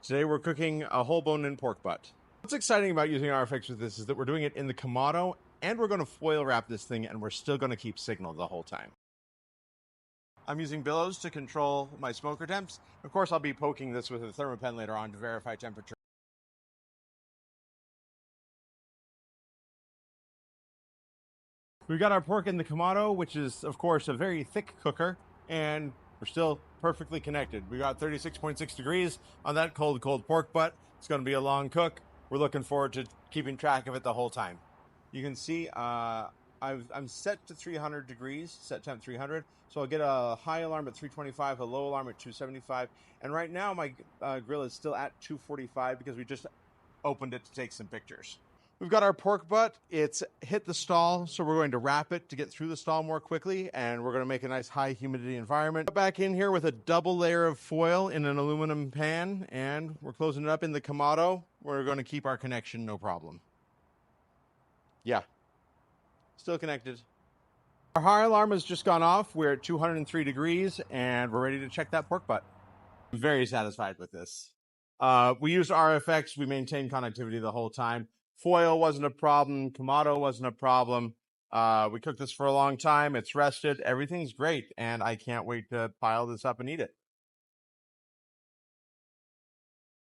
Today we're cooking a whole bone-in pork butt. What's exciting about using RFX with this is that we're doing it in the Kamado, and we're going to foil wrap this thing, and we're still going to keep signal the whole time. I'm using billows to control my smoker temps. Of course, I'll be poking this with a thermopen later on to verify temperature. We've got our pork in the Kamado, which is, of course, a very thick cooker, and we're still perfectly connected. We got 36.6 degrees on that cold pork butt. It's going to be a long cook. We're looking forward to keeping track of it the whole time. You can see I'm set to 300 degrees, set temp 300. So I'll get a high alarm at 325, a low alarm at 275. And right now my grill is still at 245 because we just opened it to take some pictures. We've got our pork butt. It's hit the stall, so we're going to wrap it to get through the stall more quickly, and we're going to make a nice high humidity environment. Back in here with a double layer of foil in an aluminum pan, and we're closing it up in the Kamado. We're going to keep our connection, no problem. Yeah, still connected. Our high alarm has just gone off. We're at 203 degrees, and we're ready to check that pork butt. I'm very satisfied with this. We used RFX. We maintained connectivity the whole time. Foil wasn't a problem. Kamado wasn't a problem. We cooked this for a long time. It's rested. Everything's great, and I can't wait to pile this up and eat it.